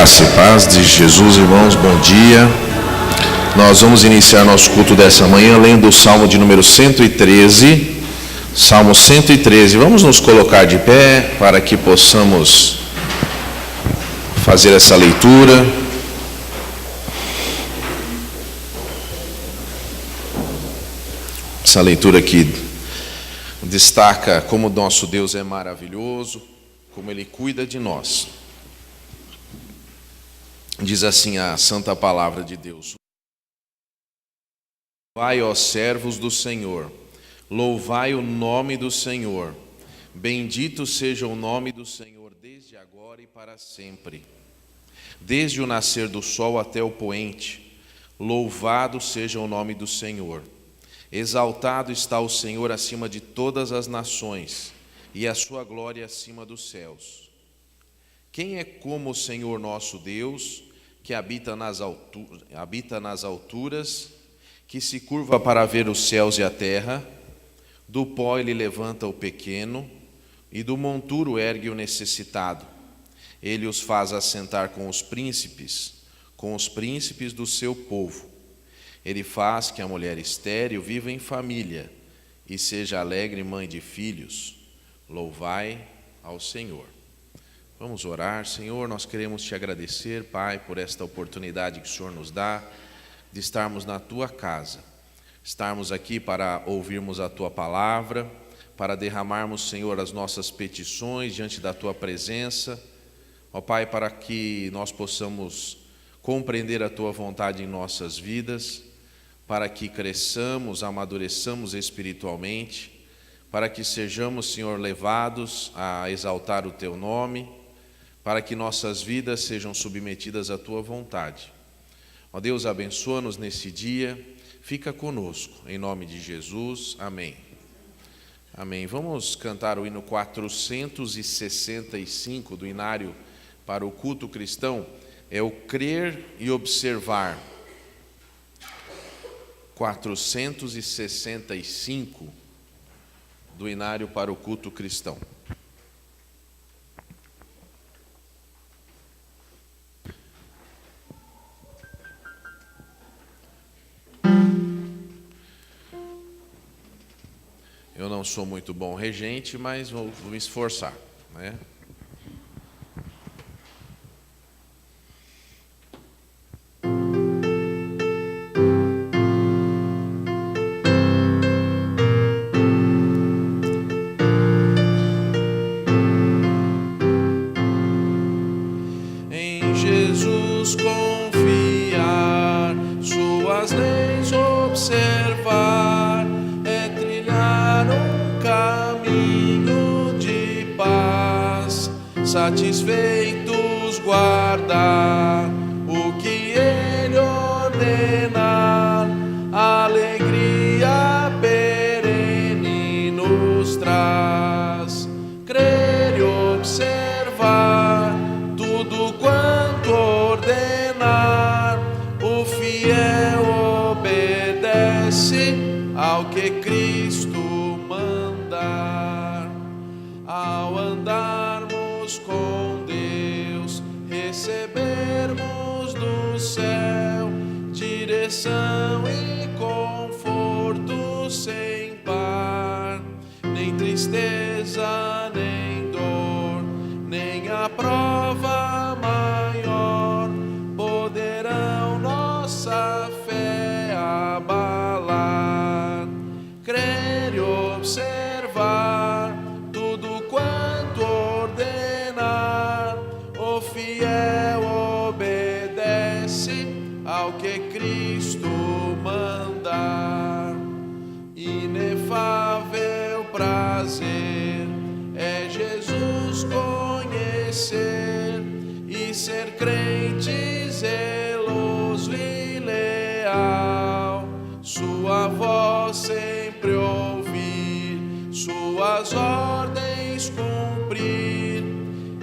Graça e paz de Jesus, irmãos, bom dia. Nós vamos iniciar nosso culto dessa manhã lendo o Salmo de número 113. Salmo 113. Vamos nos colocar de pé para que possamos fazer essa leitura. Essa leitura que destaca como nosso Deus é maravilhoso, como Ele cuida de nós. Diz assim a santa palavra de Deus: Louvai, ó servos do Senhor, louvai o nome do Senhor. Bendito seja o nome do Senhor desde agora e para sempre. Desde o nascer do sol até o poente, louvado seja o nome do Senhor. Exaltado está o Senhor acima de todas as nações, e a sua glória acima dos céus. Quem é como o Senhor nosso Deus, que habita nas alturas, que se curva para ver os céus e a terra? Do pó ele levanta o pequeno, e do monturo ergue o necessitado. Ele os faz assentar com os príncipes do seu povo. Ele faz que a mulher estéril viva em família, e seja alegre mãe de filhos. Louvai ao Senhor. Vamos orar. Senhor, nós queremos te agradecer, Pai, por esta oportunidade que o Senhor nos dá de estarmos na tua casa, estarmos aqui para ouvirmos a tua palavra, para derramarmos, Senhor, as nossas petições diante da tua presença, ó Pai, para que nós possamos compreender a tua vontade em nossas vidas, para que cresçamos, amadureçamos espiritualmente, para que sejamos, Senhor, levados a exaltar o teu nome, para que nossas vidas sejam submetidas à tua vontade. Ó Deus, abençoa-nos nesse dia, fica conosco, em nome de Jesus, amém. Amém. Vamos cantar o hino 465 do Inário para o culto cristão, é o crer e observar. 465 do Inário para o culto cristão. Eu não sou muito bom regente, mas vou me esforçar, né? Em Jesus confiar, suas leis observar, é trilhar um caminho de paz, satisfeitos guardar o que Ele ordenar, alegria perene nos traz. Crer e observar tudo quanto ordenar, o fiel obedece ao que Cristo mandar. Ao andarmos com Deus, recebermos do céu direção e conforto sem par, nem tristeza, nem dor, nem a prova maior poderão nossa fé abalar. Crer e observar tudo quanto ordenar, o fiel obedece ao que Cristo mandar. Inefável prazer é Jesus conhecer e ser crente zeloso e leal, sua voz sempre ouvir, suas ordens cumprir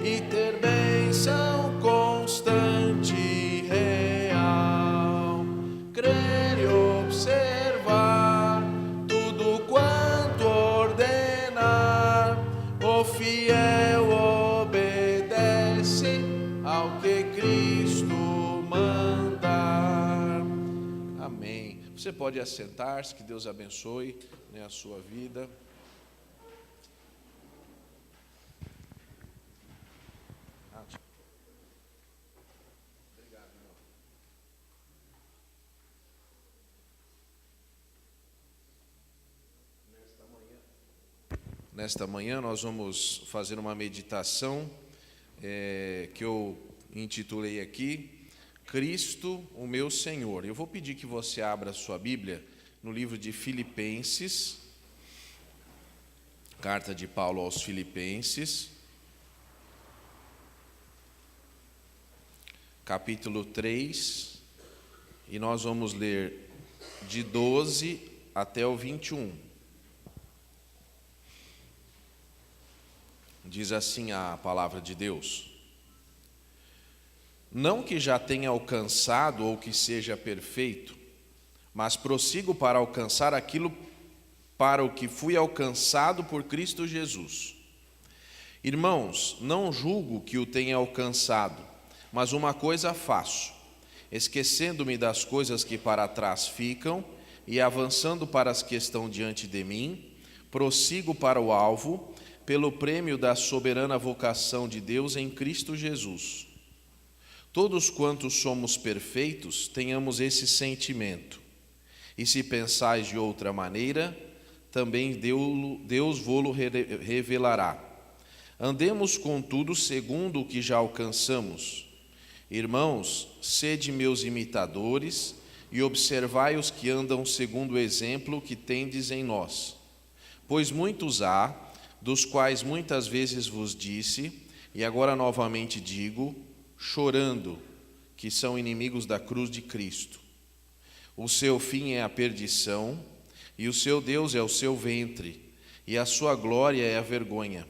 e ter bênção constante e real. Crer e observar tudo quanto ordenar, o fiel obedece ao que Cristo mandar. Amém. Você pode assentar-se, que Deus abençoe, né, a sua vida. Nesta manhã nós vamos fazer uma meditação que eu intitulei aqui, Cristo, o meu Senhor. Eu vou pedir que você abra a sua Bíblia no livro de Filipenses, carta de Paulo aos Filipenses, capítulo 3, e nós vamos ler de 12 até o 21. Diz assim a palavra de Deus: não que já tenha alcançado ou que seja perfeito, mas prossigo para alcançar aquilo para o que fui alcançado por Cristo Jesus. Irmãos, não julgo que o tenha alcançado, mas uma coisa faço, esquecendo-me das coisas que para trás ficam e avançando para as que estão diante de mim, prossigo para o alvo, pelo prêmio da soberana vocação de Deus em Cristo Jesus. Todos quantos somos perfeitos, tenhamos esse sentimento. E se pensais de outra maneira, também Deus vô-lo revelará. Andemos, contudo, segundo o que já alcançamos. Irmãos, sede meus imitadores e observai os que andam segundo o exemplo que tendes em nós. Pois muitos há, dos quais muitas vezes vos disse, e agora novamente digo, chorando, que são inimigos da cruz de Cristo. O seu fim é a perdição, e o seu Deus é o seu ventre, e a sua glória é a vergonha.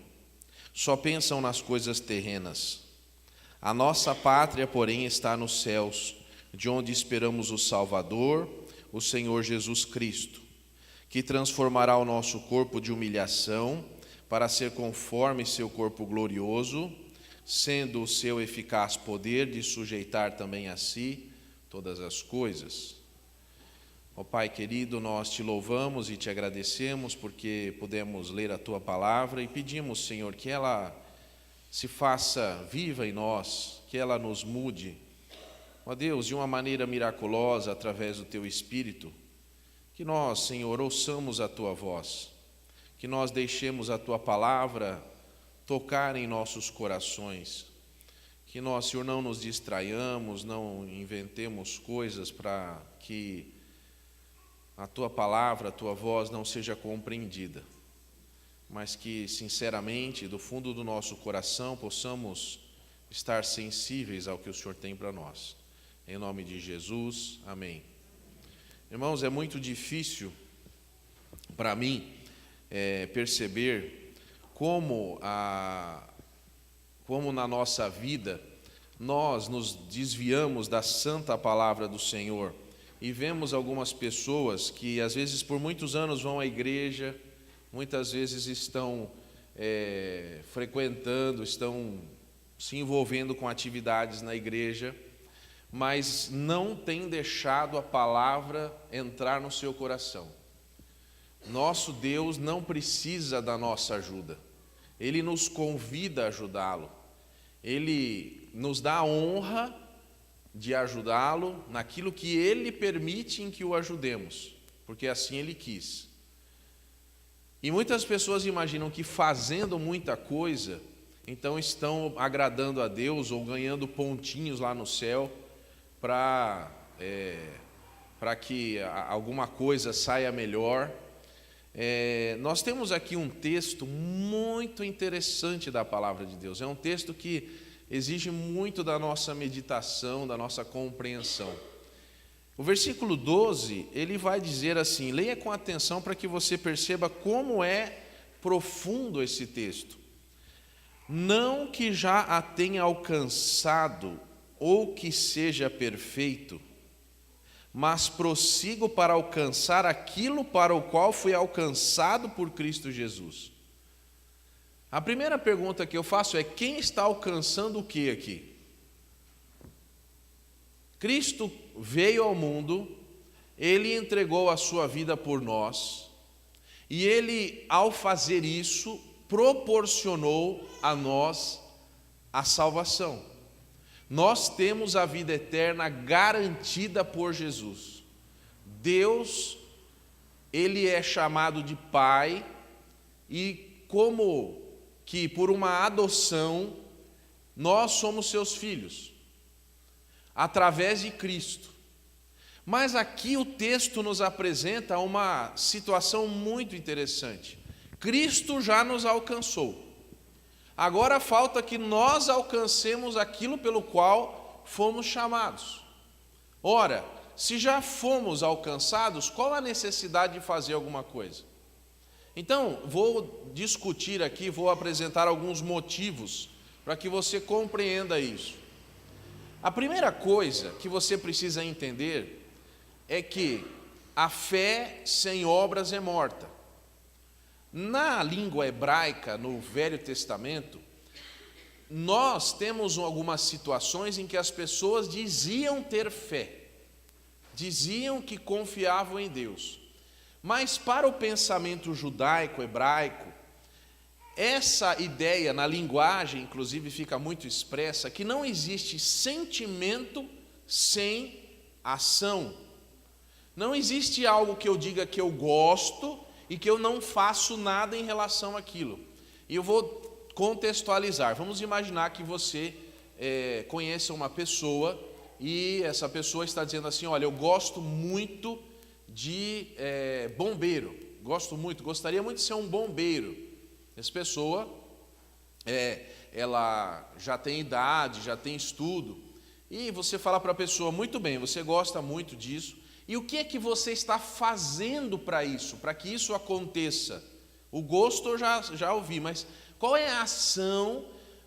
Só pensam nas coisas terrenas. A nossa pátria, porém, está nos céus, de onde esperamos o Salvador, o Senhor Jesus Cristo, que transformará o nosso corpo de humilhação para ser conforme seu corpo glorioso, sendo o seu eficaz poder de sujeitar também a si todas as coisas. Ó Pai querido, nós te louvamos e te agradecemos porque pudemos ler a tua palavra e pedimos, Senhor, que ela se faça viva em nós, que ela nos mude, ó Deus, de uma maneira miraculosa através do teu Espírito, que nós, Senhor, ouçamos a tua voz, que nós deixemos a tua palavra tocar em nossos corações, que nós, Senhor, não nos distraiamos, não inventemos coisas para que a tua palavra, a tua voz não seja compreendida, mas que, sinceramente, do fundo do nosso coração, possamos estar sensíveis ao que o Senhor tem para nós. Em nome de Jesus, amém. Irmãos, é muito difícil para mim perceber como na nossa vida nós nos desviamos da santa palavra do Senhor e vemos algumas pessoas que às vezes por muitos anos vão à igreja, muitas vezes estão frequentando, estão se envolvendo com atividades na igreja, mas não têm deixado a palavra entrar no seu coração. Nosso Deus não precisa da nossa ajuda, Ele nos convida a ajudá-lo, Ele nos dá a honra de ajudá-lo naquilo que Ele permite em que o ajudemos, porque assim Ele quis. E muitas pessoas imaginam que fazendo muita coisa, então estão agradando a Deus ou ganhando pontinhos lá no céu para que alguma coisa saia melhor. Nós temos aqui um texto muito interessante da palavra de Deus. É um texto que exige muito da nossa meditação, da nossa compreensão. O versículo 12, ele vai dizer assim, leia com atenção para que você perceba como é profundo esse texto. Não que já a tenha alcançado ou que seja perfeito, mas prossigo para alcançar aquilo para o qual fui alcançado por Cristo Jesus. A primeira pergunta que eu faço é: quem está alcançando o que aqui? Cristo veio ao mundo, Ele entregou a sua vida por nós, e Ele, ao fazer isso, proporcionou a nós a salvação. Nós temos a vida eterna garantida por Jesus. Deus, Ele é chamado de Pai, e como que por uma adoção, nós somos seus filhos, através de Cristo. Mas aqui o texto nos apresenta uma situação muito interessante. Cristo já nos alcançou. Agora falta que nós alcancemos aquilo pelo qual fomos chamados. Ora, se já fomos alcançados, qual a necessidade de fazer alguma coisa? Então, vou discutir aqui, vou apresentar alguns motivos para que você compreenda isso. A primeira coisa que você precisa entender é que a fé sem obras é morta. Na língua hebraica, no Velho Testamento, nós temos algumas situações em que as pessoas diziam ter fé, diziam que confiavam em Deus, mas para o pensamento judaico, hebraico, essa ideia na linguagem, inclusive, fica muito expressa, que não existe sentimento sem ação. Não existe algo que eu diga que eu gosto e que eu não faço nada em relação àquilo. E eu vou contextualizar. Vamos imaginar que você conheça uma pessoa e essa pessoa está dizendo assim: olha, eu gosto muito de bombeiro, gostaria muito de ser um bombeiro. Essa pessoa, ela já tem idade, já tem estudo, e você fala para a pessoa: muito bem, você gosta muito disso, e o que é que você está fazendo para isso, para que isso aconteça? O gosto eu já ouvi, mas qual é a ação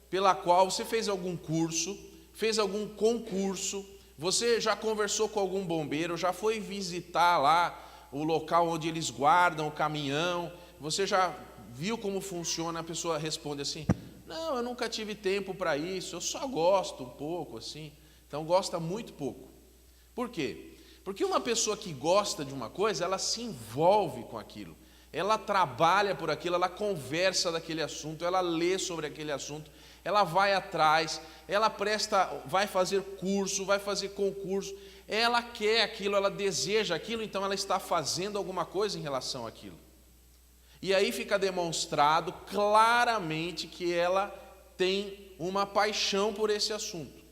pela qual você fez algum curso, fez algum concurso, você já conversou com algum bombeiro, já foi visitar lá o local onde eles guardam o caminhão, você já viu como funciona? A pessoa responde assim: não, eu nunca tive tempo para isso, eu só gosto um pouco assim. Então gosta muito pouco. Por quê? Porque uma pessoa que gosta de uma coisa, ela se envolve com aquilo, ela trabalha por aquilo, ela conversa daquele assunto, ela lê sobre aquele assunto, ela vai atrás, ela vai fazer curso, vai fazer concurso, ela quer aquilo, ela deseja aquilo, então ela está fazendo alguma coisa em relação àquilo. E aí fica demonstrado claramente que ela tem uma paixão por esse assunto.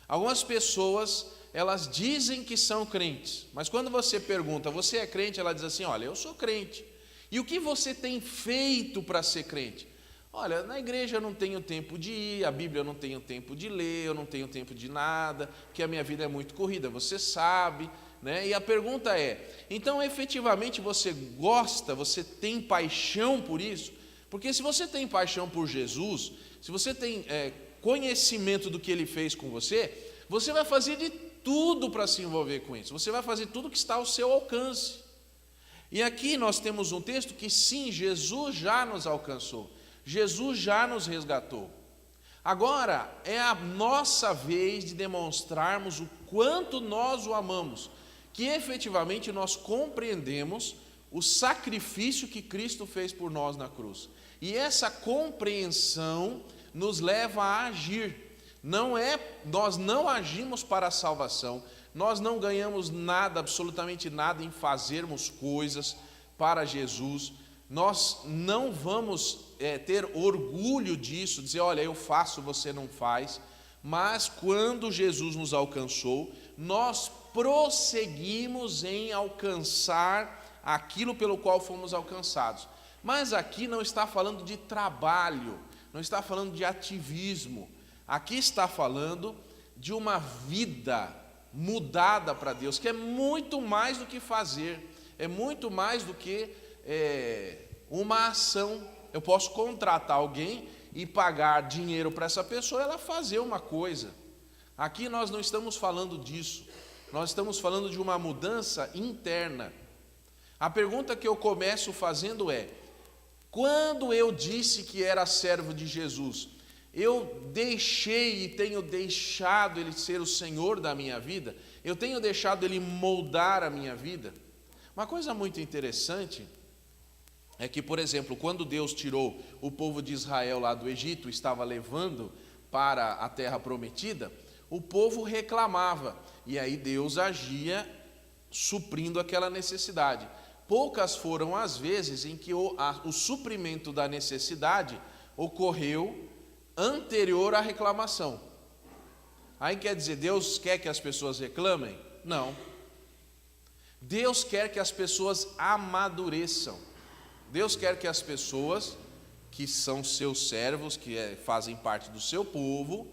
Algumas pessoas, elas dizem que são crentes, mas quando você pergunta: você é crente? Ela diz assim: olha, eu sou crente. E o que você tem feito para ser crente? Olha, na igreja eu não tenho tempo de ir, a Bíblia eu não tenho tempo de ler, eu não tenho tempo de nada, porque a minha vida é muito corrida, você sabe, né? E a pergunta é: então efetivamente você gosta, você tem paixão por isso? Porque se você tem paixão por Jesus, se você tem conhecimento do que Ele fez com você, você vai fazer de tudo para se envolver com isso, você vai fazer tudo que está ao seu alcance. E aqui nós temos um texto que sim, Jesus já nos alcançou, Jesus já nos resgatou. Agora é a nossa vez de demonstrarmos o quanto nós o amamos, que efetivamente nós compreendemos o sacrifício que Cristo fez por nós na cruz. E essa compreensão nos leva a agir. Nós não agimos para a salvação, nós não ganhamos nada, absolutamente nada, em fazermos coisas para Jesus. Nós não vamos ter orgulho disso, dizer: olha, eu faço, você não faz. Mas quando Jesus nos alcançou, nós prosseguimos em alcançar aquilo pelo qual fomos alcançados. Mas aqui não está falando de trabalho, não está falando de ativismo. Aqui está falando de uma vida mudada para Deus, que é muito mais do que fazer, é muito mais do que uma ação. Eu posso contratar alguém e pagar dinheiro para essa pessoa, ela fazer uma coisa. Aqui nós não estamos falando disso, nós estamos falando de uma mudança interna. A pergunta que eu começo fazendo é: quando eu disse que era servo de Jesus, eu deixei e tenho deixado Ele ser o Senhor da minha vida? Eu tenho deixado Ele moldar a minha vida? Uma coisa muito interessante é que, por exemplo, quando Deus tirou o povo de Israel lá do Egito, estava levando para a terra prometida, o povo reclamava, e aí Deus agia suprindo aquela necessidade. Poucas foram as vezes em que o suprimento da necessidade ocorreu anterior à reclamação. Aí quer dizer, Deus quer que as pessoas reclamem? Não. Deus quer que as pessoas amadureçam. Deus quer que as pessoas que são seus servos, que fazem parte do seu povo,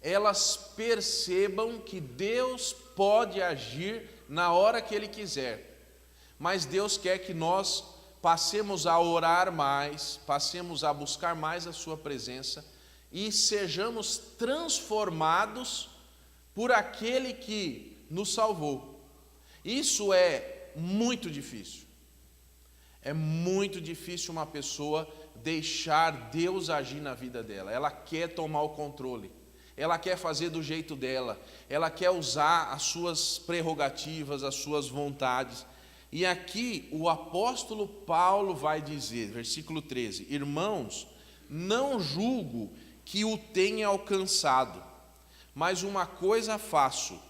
elas percebam que Deus pode agir na hora que Ele quiser. Mas Deus quer que nós passemos a orar mais, passemos a buscar mais a sua presença e sejamos transformados por aquele que nos salvou. Isso é muito difícil. É muito difícil uma pessoa deixar Deus agir na vida dela. Ela quer tomar o controle, ela quer fazer do jeito dela, ela quer usar as suas prerrogativas, as suas vontades. E aqui o apóstolo Paulo vai dizer, versículo 13: irmãos, não julgo que o tenha alcançado, mas uma coisa faço,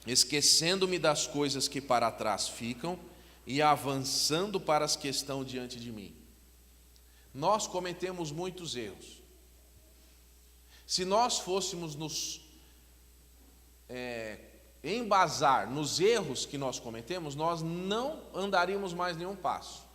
esquecendo-me das coisas que para trás ficam e avançando para as que estão diante de mim. Nós cometemos muitos erros. Se nós fôssemos nos embasar nos erros que nós cometemos, nós não andaríamos mais nenhum passo.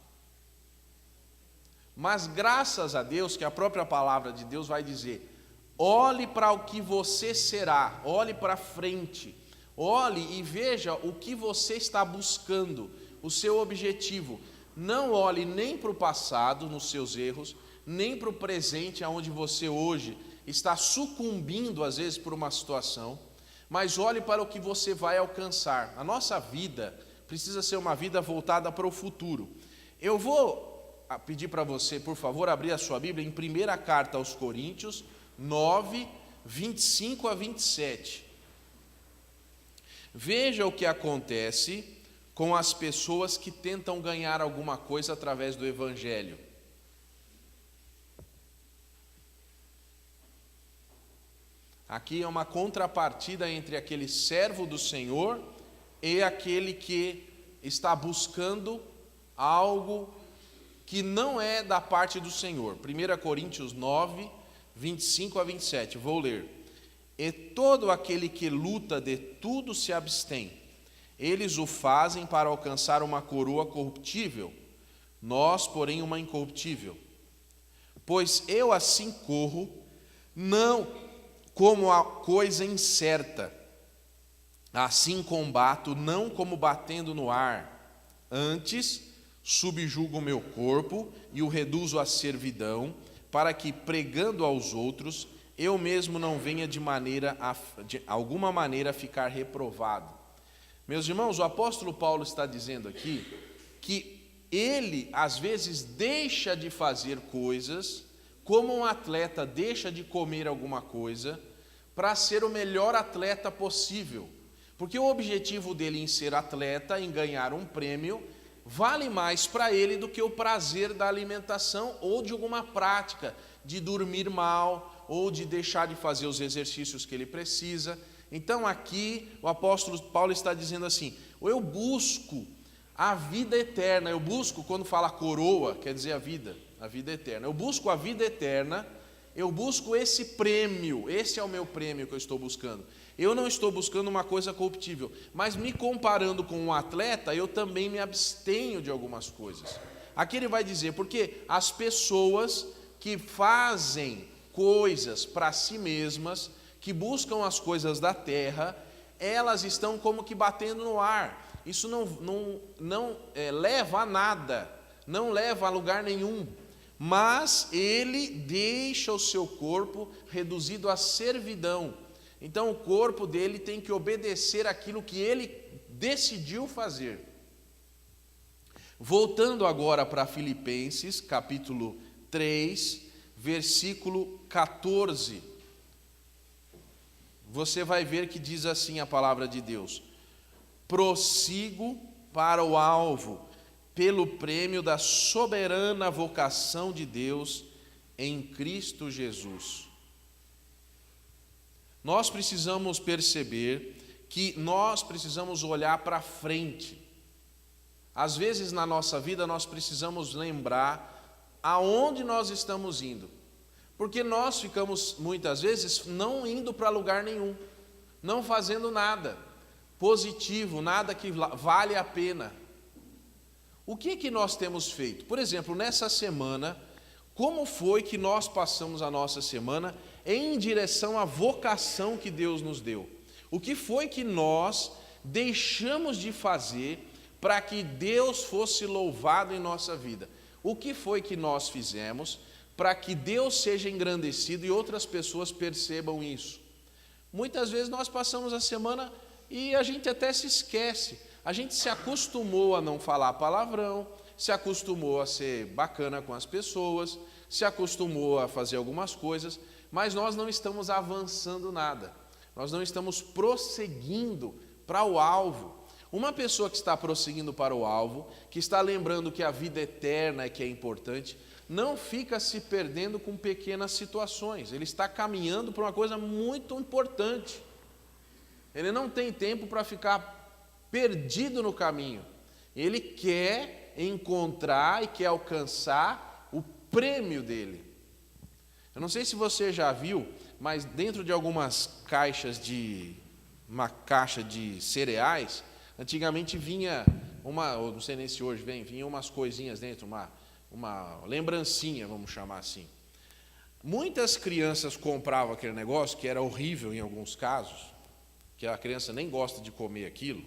Mas graças a Deus que a própria palavra de Deus vai dizer: olhe para o que você será, olhe para frente, olhe e veja o que você está buscando, o seu objetivo. Não olhe nem para o passado, nos seus erros, nem para o presente, aonde você hoje está sucumbindo às vezes por uma situação, mas olhe para o que você vai alcançar. A nossa vida precisa ser uma vida voltada para o futuro. Eu vou pedir para você, por favor, abrir a sua Bíblia em 1ª carta aos Coríntios 9, 25 a 27. Veja o que acontece com as pessoas que tentam ganhar alguma coisa através do Evangelho. Aqui é uma contrapartida entre aquele servo do Senhor e aquele que está buscando algo que não é da parte do Senhor. 1 Coríntios 9, 25 a 27, vou ler. E todo aquele que luta de tudo se abstém. Eles o fazem para alcançar uma coroa corruptível, nós, porém, uma incorruptível. Pois eu assim corro, não como a coisa incerta, assim combato, não como batendo no ar. Antes, subjugo o meu corpo e o reduzo à servidão, para que, pregando aos outros, eu mesmo não venha de alguma maneira a ficar reprovado. Meus irmãos, o apóstolo Paulo está dizendo aqui que ele, às vezes, deixa de fazer coisas, como um atleta deixa de comer alguma coisa, para ser o melhor atleta possível. Porque o objetivo dele em ser atleta, em ganhar um prêmio, vale mais para ele do que o prazer da alimentação ou de alguma prática, de dormir mal ou de deixar de fazer os exercícios que ele precisa. Então aqui o apóstolo Paulo está dizendo assim: eu busco a vida eterna. Eu busco, quando fala coroa, quer dizer a vida eterna. Eu busco a vida eterna, eu busco esse prêmio, esse é o meu prêmio que eu estou buscando. Eu não estou buscando uma coisa corruptível, mas me comparando com um atleta, eu também me abstenho de algumas coisas. Aqui ele vai dizer, porque as pessoas que fazem coisas para si mesmas, que buscam as coisas da terra, elas estão como que batendo no ar. Isso não leva a nada, não leva a lugar nenhum. Mas ele deixa o seu corpo reduzido à servidão. Então o corpo dele tem que obedecer aquilo que ele decidiu fazer. Voltando agora para Filipenses, capítulo 3, versículo 14. Você vai ver que diz assim a palavra de Deus: prossigo para o alvo, pelo prêmio da soberana vocação de Deus em Cristo Jesus. Nós precisamos perceber que nós precisamos olhar para frente. Às vezes na nossa vida nós precisamos lembrar aonde nós estamos indo, porque nós ficamos muitas vezes não indo para lugar nenhum, não fazendo nada positivo, nada que vale a pena. O que nós temos feito? Por exemplo, nessa semana, como foi que nós passamos a nossa semana em direção à vocação que Deus nos deu? O que foi que nós deixamos de fazer para que Deus fosse louvado em nossa vida? O que foi que nós fizemos para que Deus seja engrandecido e outras pessoas percebam isso? Muitas vezes nós passamos a semana e a gente até se esquece. A gente se acostumou a não falar palavrão, se acostumou a ser bacana com as pessoas, se acostumou a fazer algumas coisas, mas nós não estamos avançando nada. Nós não estamos prosseguindo para o alvo. Uma pessoa que está prosseguindo para o alvo, que está lembrando que a vida eterna é que é importante, não fica se perdendo com pequenas situações. Ele está caminhando para uma coisa muito importante. Ele não tem tempo para ficar perdido no caminho. Ele quer encontrar e quer alcançar o prêmio dele. Eu não sei se você já viu, mas dentro de algumas uma caixa de cereais, antigamente vinha ou não sei nem se hoje vinha umas coisinhas dentro, uma lembrancinha, vamos chamar assim. Muitas crianças compravam aquele negócio, que era horrível em alguns casos, que a criança nem gosta de comer aquilo,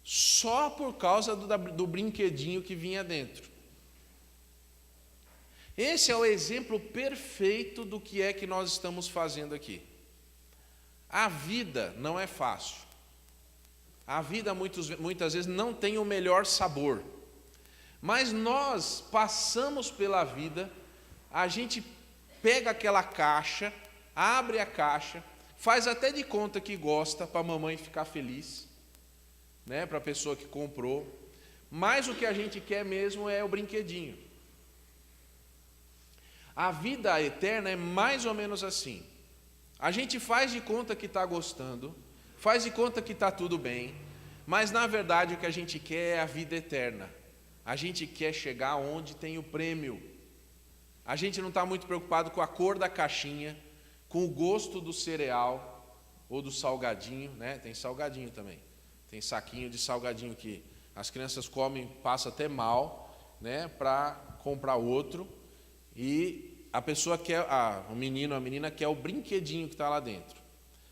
só por causa do brinquedinho que vinha dentro. Esse é o exemplo perfeito do que é que nós estamos fazendo aqui. A vida não é fácil. A vida muitas vezes não tem o melhor sabor. Mas nós passamos pela vida, a gente pega aquela caixa, abre a caixa, faz até de conta que gosta para a mamãe ficar feliz, né, para a pessoa que comprou, mas o que a gente quer mesmo é o brinquedinho. A vida eterna é mais ou menos assim. A gente faz de conta que está gostando, faz de conta que está tudo bem, mas na verdade o que a gente quer é a vida eterna. A gente quer chegar onde tem o prêmio. A gente não está muito preocupado com a cor da caixinha, com o gosto do cereal ou do salgadinho, né? Tem salgadinho também. Tem saquinho de salgadinho que as crianças comem, passa até mal, né? Para comprar outro. E a pessoa quer, o menino, a menina quer o brinquedinho que está lá dentro.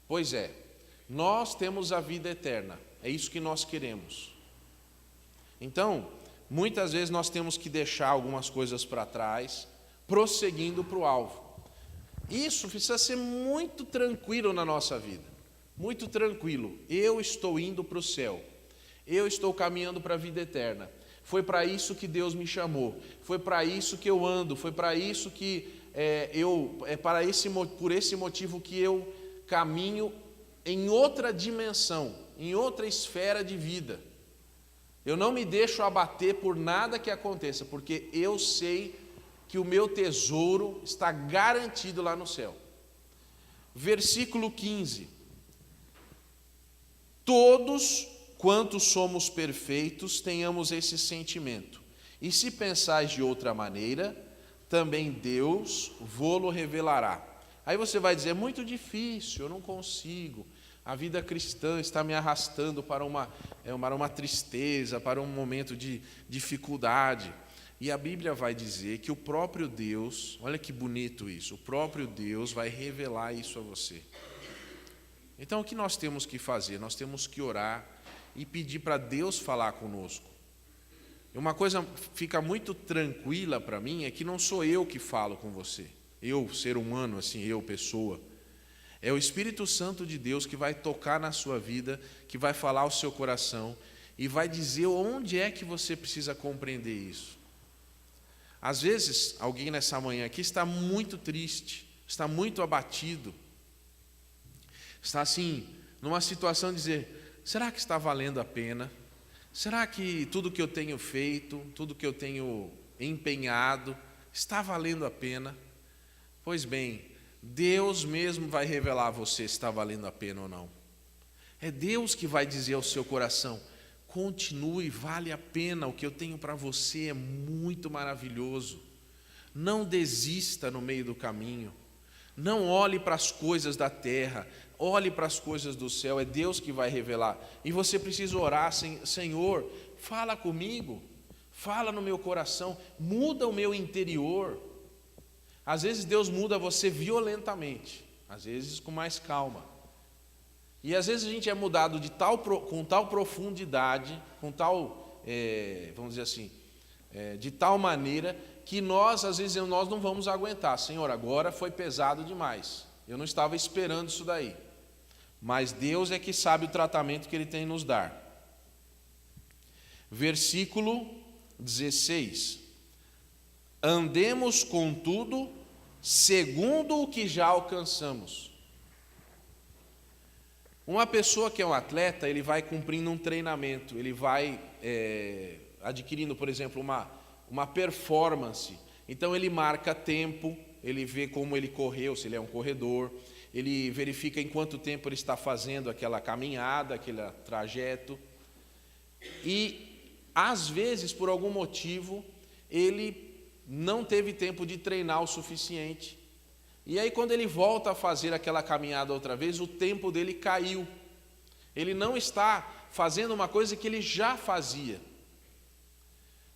Pois é, nós temos a vida eterna. É isso que nós queremos. Então, muitas vezes nós temos que deixar algumas coisas para trás, prosseguindo para o alvo. Isso precisa ser muito tranquilo na nossa vida, muito tranquilo. Eu estou indo para o céu, eu estou caminhando para a vida eterna. Foi para isso que Deus me chamou, foi para isso que eu ando, foi para isso que por esse motivo que eu caminho em outra dimensão, em outra esfera de vida. Eu não me deixo abater por nada que aconteça, porque eu sei que o meu tesouro está garantido lá no céu. Versículo 15. Todos quantos somos perfeitos, tenhamos esse sentimento. E se pensais de outra maneira, também Deus vô-lo revelará. Aí você vai dizer, é muito difícil, eu não consigo. A vida cristã está me arrastando para uma tristeza, para um momento de dificuldade. E a Bíblia vai dizer que o próprio Deus, olha que bonito isso, o próprio Deus vai revelar isso a você. Então o que nós temos que fazer? Nós temos que orar e pedir para Deus falar conosco. E uma coisa fica muito tranquila para mim é que não sou eu que falo com você. Eu, ser humano, assim, eu, pessoa. É o Espírito Santo de Deus que vai tocar na sua vida, que vai falar ao seu coração e vai dizer onde é que você precisa compreender isso. Às vezes, alguém nessa manhã aqui está muito triste, está muito abatido, está assim, numa situação de dizer, será que está valendo a pena? Será que tudo que eu tenho feito, tudo que eu tenho empenhado, está valendo a pena? Pois bem, Deus mesmo vai revelar a você se está valendo a pena ou não. É Deus que vai dizer ao seu coração, continue, vale a pena, o que eu tenho para você é muito maravilhoso. Não desista no meio do caminho. Não olhe para as coisas da terra, olhe para as coisas do céu, é Deus que vai revelar. E você precisa orar, Senhor, fala comigo, fala no meu coração, muda o meu interior. Às vezes Deus muda você violentamente, às vezes com mais calma. E às vezes a gente é mudado com tal profundidade, com tal, vamos dizer assim, de tal maneira que às vezes nós não vamos aguentar. Senhor, agora foi pesado demais. Eu não estava esperando isso daí. Mas Deus é que sabe o tratamento que Ele tem nos dar. Versículo 16. Andemos, contudo, segundo o que já alcançamos. Uma pessoa que é um atleta, ele vai cumprindo um treinamento, ele vai adquirindo, por exemplo, uma performance. Então ele marca tempo, ele vê como ele correu, se ele é um corredor, ele verifica em quanto tempo ele está fazendo aquela caminhada, aquele trajeto. E, às vezes, por algum motivo, ele não teve tempo de treinar o suficiente. E aí, quando ele volta a fazer aquela caminhada outra vez, o tempo dele caiu. Ele não está fazendo uma coisa que ele já fazia.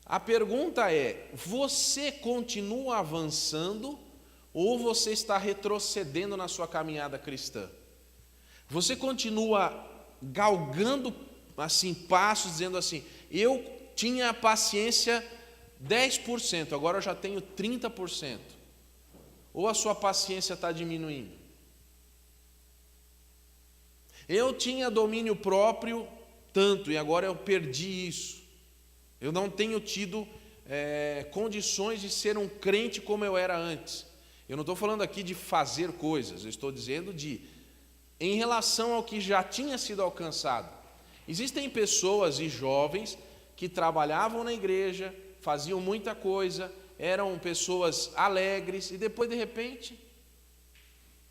A pergunta é, você continua avançando ou você está retrocedendo na sua caminhada cristã? Você continua galgando assim passos, dizendo assim, eu tinha paciência 10%, agora eu já tenho 30%. Ou a sua paciência está diminuindo? Eu tinha domínio próprio tanto e agora eu perdi isso. Eu não tenho tido condições de ser um crente como eu era antes. Eu não estou falando aqui de fazer coisas, eu estou dizendo em relação ao que já tinha sido alcançado. Existem pessoas e jovens que trabalhavam na igreja, faziam muita coisa, eram pessoas alegres e depois de repente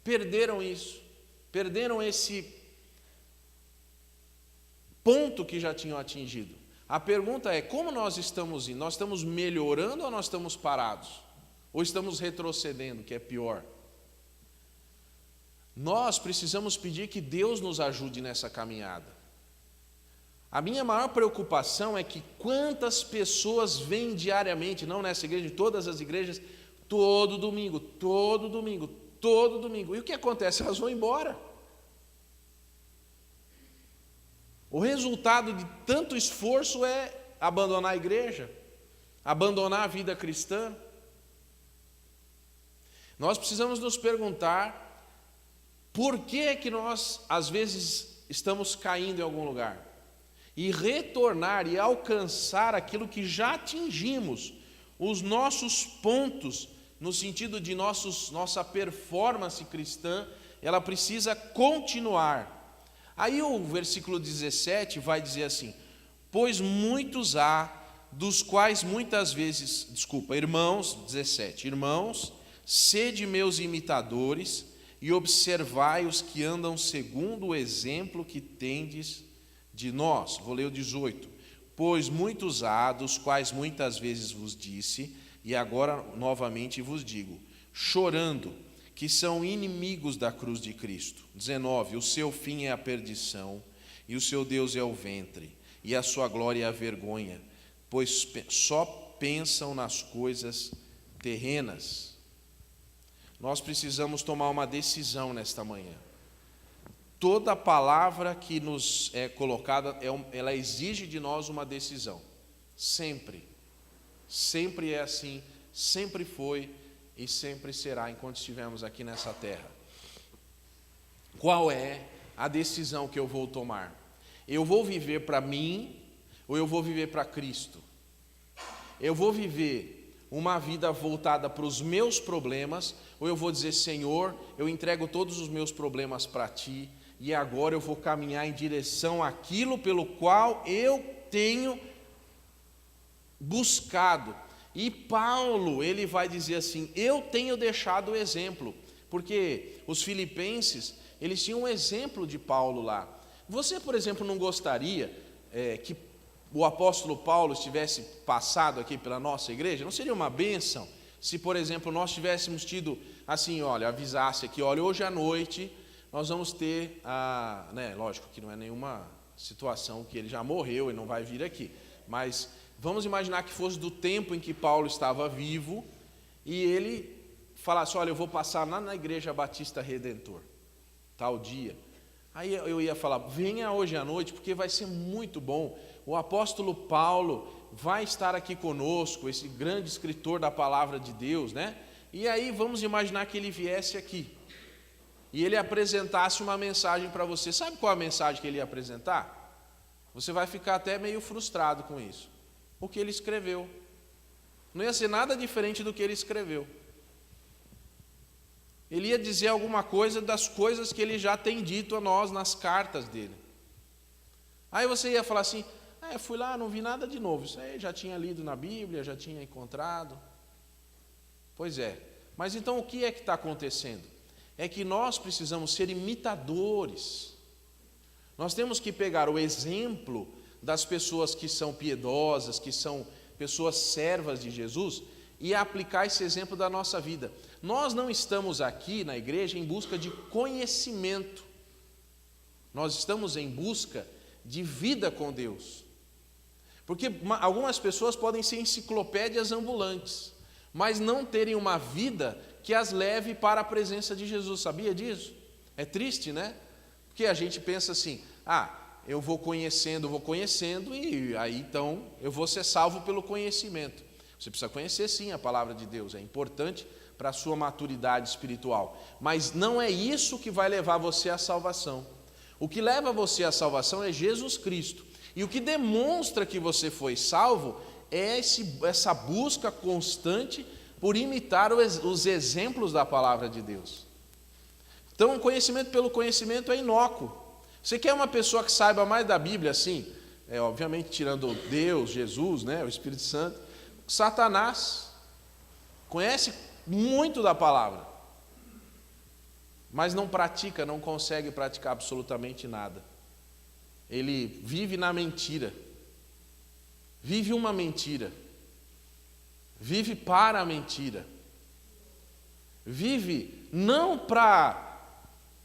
perderam isso, perderam esse ponto que já tinham atingido. A pergunta é, como nós estamos indo? Nós estamos melhorando ou nós estamos parados? Ou estamos retrocedendo, que é pior? Nós precisamos pedir que Deus nos ajude nessa caminhada. A minha maior preocupação é que quantas pessoas vêm diariamente, não nessa igreja, em todas as igrejas, todo domingo, todo domingo, todo domingo. E o que acontece? Elas vão embora. O resultado de tanto esforço é abandonar a igreja, abandonar a vida cristã. Nós precisamos nos perguntar por que é que nós, às vezes, estamos caindo em algum lugar. E retornar e alcançar aquilo que já atingimos, os nossos pontos, no sentido de nossa performance cristã, ela precisa continuar. Aí o versículo 17 vai dizer assim, pois muitos há, dos quais muitas vezes, irmãos, 17, irmãos, sede meus imitadores e observai os que andam segundo o exemplo que tendes de nós. Vou ler o 18. Pois muitos há, dos quais muitas vezes vos disse, e agora novamente vos digo, chorando, que são inimigos da cruz de Cristo. 19. O seu fim é a perdição, e o seu Deus é o ventre, e a sua glória é a vergonha, pois só pensam nas coisas terrenas. Nós precisamos tomar uma decisão nesta manhã. Toda palavra que nos é colocada, ela exige de nós uma decisão. Sempre. Sempre é assim, sempre foi e sempre será enquanto estivermos aqui nessa terra. Qual é a decisão que eu vou tomar? Eu vou viver para mim ou eu vou viver para Cristo? Eu vou viver uma vida voltada para os meus problemas, ou eu vou dizer, Senhor, eu entrego todos os meus problemas para Ti, e agora eu vou caminhar em direção àquilo pelo qual eu tenho buscado. E Paulo, ele vai dizer assim, eu tenho deixado o exemplo, porque os filipenses, eles tinham um exemplo de Paulo lá. Você, por exemplo, não gostaria que o apóstolo Paulo estivesse passado aqui pela nossa igreja? Não seria uma bênção se, por exemplo, nós tivéssemos tido, assim, olha, avisasse aqui, olha, hoje à noite nós vamos ter, lógico que não é nenhuma situação que ele já morreu e não vai vir aqui, mas vamos imaginar que fosse do tempo em que Paulo estava vivo e ele falasse, olha, eu vou passar lá na Igreja Batista Redentor, tal dia. Aí eu ia falar, venha hoje à noite, porque vai ser muito bom. O apóstolo Paulo vai estar aqui conosco, esse grande escritor da palavra de Deus, né? E aí vamos imaginar que ele viesse aqui e ele apresentasse uma mensagem para você. Sabe qual é a mensagem que ele ia apresentar? Você vai ficar até meio frustrado com isso. O que ele escreveu. Não ia ser nada diferente do que ele escreveu. Ele ia dizer alguma coisa das coisas que ele já tem dito a nós nas cartas dele. Aí você ia falar assim, eu fui lá, não vi nada de novo, isso aí já tinha lido na Bíblia, já tinha encontrado. Pois é, mas então o que é que está acontecendo? É que nós precisamos ser imitadores. Nós temos que pegar o exemplo das pessoas que são piedosas, que são pessoas servas de Jesus, e aplicar esse exemplo da nossa vida. Nós não estamos aqui na igreja em busca de conhecimento. Nós estamos em busca de vida com Deus. Porque algumas pessoas podem ser enciclopédias ambulantes, mas não terem uma vida que as leve para a presença de Jesus. Sabia disso? É triste, né? Porque a gente pensa assim, eu vou conhecendo, e aí então eu vou ser salvo pelo conhecimento. Você precisa conhecer sim a palavra de Deus, é importante para a sua maturidade espiritual, mas não é isso que vai levar você à salvação. O que leva você à salvação é Jesus Cristo, e o que demonstra que você foi salvo é essa busca constante por imitar os exemplos da palavra de Deus. Então o conhecimento pelo conhecimento é inócuo. Você quer uma pessoa que saiba mais da Bíblia assim? Obviamente tirando Deus, Jesus, né, o Espírito Santo. Satanás conhece muito da palavra, mas não pratica, não consegue praticar absolutamente nada. Ele vive na mentira, vive uma mentira, vive para a mentira, vive não para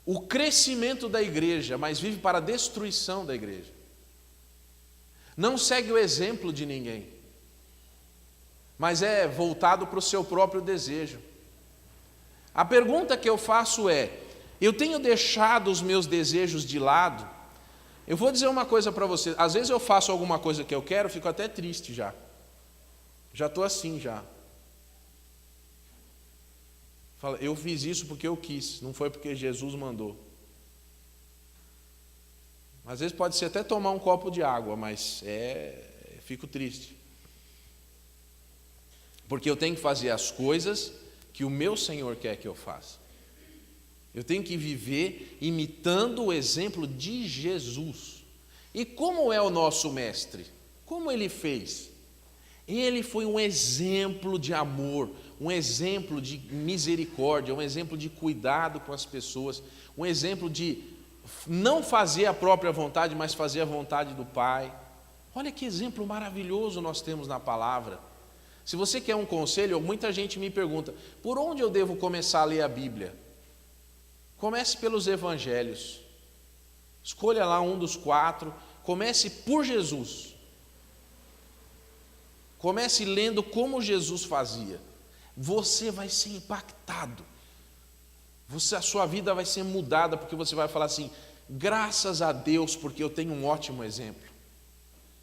o crescimento da igreja, mas vive para a destruição da igreja. Não segue o exemplo de ninguém, mas é voltado para o seu próprio desejo. A pergunta que eu faço é, eu tenho deixado os meus desejos de lado? Eu vou dizer uma coisa para você, às vezes eu faço alguma coisa que eu quero, fico até triste já estou assim já. Fala, eu fiz isso porque eu quis, não foi porque Jesus mandou. Às vezes pode ser até tomar um copo de água, mas fico triste. Porque eu tenho que fazer as coisas que o meu Senhor quer que eu faça. Eu tenho que viver imitando o exemplo de Jesus. E como é o nosso mestre? Como ele fez? Ele foi um exemplo de amor, um exemplo de misericórdia, um exemplo de cuidado com as pessoas, um exemplo de não fazer a própria vontade, mas fazer a vontade do Pai. Olha que exemplo maravilhoso nós temos na palavra. Se você quer um conselho, muita gente me pergunta, por onde eu devo começar a ler a Bíblia? Comece pelos evangelhos. Escolha lá um dos 4, comece por Jesus. Comece lendo como Jesus fazia. Você vai ser impactado. A sua vida vai ser mudada, porque você vai falar assim, graças a Deus, porque eu tenho um ótimo exemplo.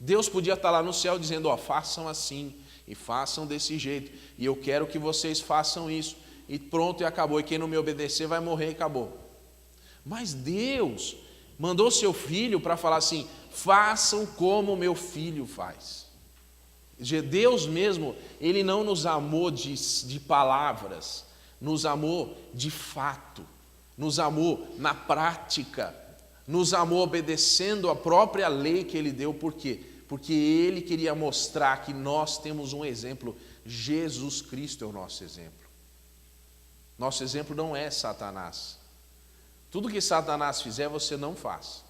Deus podia estar lá no céu dizendo, façam assim, e façam desse jeito, e eu quero que vocês façam isso, e pronto, e acabou, e quem não me obedecer vai morrer e acabou. Mas Deus mandou seu filho para falar assim, façam como meu filho faz. Deus mesmo, Ele não nos amou de palavras, nos amou de fato, nos amou na prática, nos amou obedecendo a própria lei que Ele deu. Por quê? Porque Ele queria mostrar que nós temos um exemplo. Jesus Cristo é o nosso exemplo. Nosso exemplo não é Satanás. Tudo que Satanás fizer, você não faz.